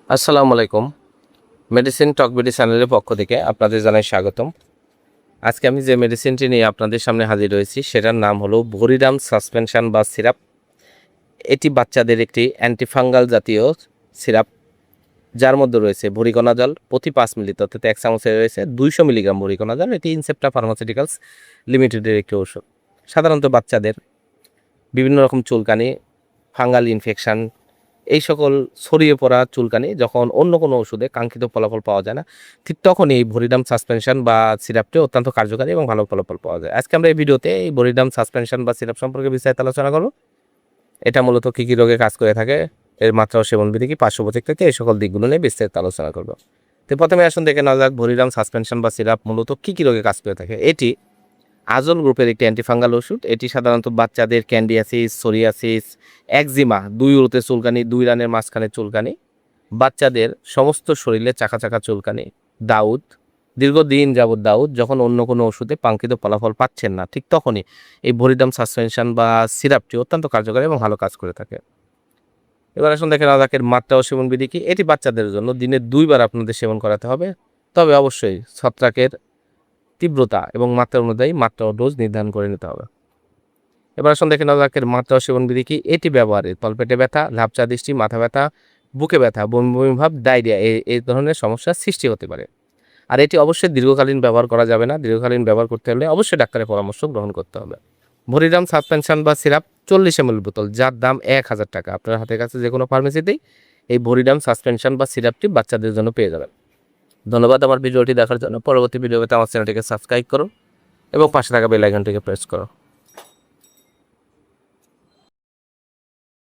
আসসালামু আলাইকুম। মেডিসিন টকবিডি চ্যানেলের পক্ষ থেকে আপনাদের জানাই স্বাগতম। আজকে আমি যে মেডিসিনটি নিয়ে আপনাদের সামনে হাজির হয়েছি সেটার নাম হলো ভরিরাম সাসপেনশন বা সিরাপ। এটি বাচ্চাদের একটি অ্যান্টিফাঙ্গাল জাতীয় সিরাপ, যার মধ্যে রয়েছে ভরিকণা জল প্রতি 5 মিলি, অর্থাৎ 1 চামচে রয়েছে 200 মিলিগ্রাম ভরিকণা জল। এটি ইনসেপ্টা ফার্মাসিউটিক্যালস লিমিটেডের একটি ওষুধ। সাধারণত বাচ্চাদের বিভিন্ন রকম চুলকানি, ফাঙ্গাল ইনফেকশন, এই সকল ছড়িয়ে পড়া চুলকানি যখন অন্য কোনো ওষুধে কাঙ্ক্ষিত ফলাফল পাওয়া যায় না, ঠিক তখনই এই ভরিডাম সাসপেনশন বা সিরাপটি অত্যন্ত কার্যকারী এবং ভালো ফলাফল পাওয়া যায়। আজকে আমরা এই ভিডিওতে এই ভরিডাম সাসপেনশন বা সিরাপ সম্পর্কে বিস্তারিত আলোচনা করব। এটা মূলত কী কী রোগে কাজ করে থাকে, এর মাত্রা ও সেবনবিধি কি, পার্শ্ব প্রতিক্রিয়া, এই সকল দিকগুলো নিয়ে বিস্তারিত আলোচনা করব। তো প্রথমে আসুন দেখে নেওয়া যাক ভরিডাম সাসপেনশন বা সিরাপ মূলত কী কী রোগে কাজ করে থাকে। এটি আজল গ্রুপের একটি অ্যান্টিফাঙ্গাল ওষুধ। এটি সাধারণত বাচ্চাদের ক্যান্ডিয়াসিস, সোরিয়াসিস, একজিমা, দুই উরুতে চুলকানি, দুই রানের মাঝখানে চুলকানি, বাচ্চাদের সমস্ত শরীরে চাকা চাকা চুলকানি, দাউদ, দীর্ঘদিন যাবৎ দাউদ, যখন অন্য কোনো ওষুধে কাঙ্ক্ষিত ফলাফল পাচ্ছেন না, ঠিক তখনই এই ভরিডাম সাসপেনশন বা সিরাপটি অত্যন্ত কার্যকরী এবং ভালো কাজ করে থাকে। এবার আসুন দেখেন আদাকের মাত্রা ও সেবনবিধি কি। এটি বাচ্চাদের জন্য দিনে 2 বার আপনাদের সেবন করাতে হবে, তবে অবশ্যই ছত্রাকের তীব্রতা এবং মাত্রা অনুযায়ী মাত্রা ও ডোজ নির্ধারণ করে নিতে হবে। এবার আসুন দেখে নেওয়া যাক এর মাত্রা ও সেবনবিধি কি। এটি ব্যবহারে তলপেটে ব্যথা, ঝাপচা দৃষ্টি, মাথা ব্যথা, বুকে ব্যথা, বমি বমি ভাব, ডায়রিয়া এই ধরনের সমস্যার সৃষ্টি হতে পারে। আর এটি অবশ্যই দীর্ঘকালীন ব্যবহার করা যাবে না। দীর্ঘকালীন ব্যবহার করতে হলে অবশ্যই ডাক্তারের পরামর্শ গ্রহণ করতে হবে। ভরিরাম সাসপেনশন বা সিরাপ 40 ml বোতল, যার দাম 1000 টাকা। আপনার হাতের কাছে যে কোনো ফার্মেসিতেই এই ভরিরাম সাসপেনশন বা সিরাপটি বাচ্চাদের জন্য পেয়ে যাবেন। ধন্যবাদ আমার ভিডিওটি দেখার জন্য। পরবর্তী ভিডিও পেতে আমার চ্যানেলটিকে সাবস্ক্রাইব করুন এবং পাশে থাকা বেল আইকনটিকে প্রেস করো।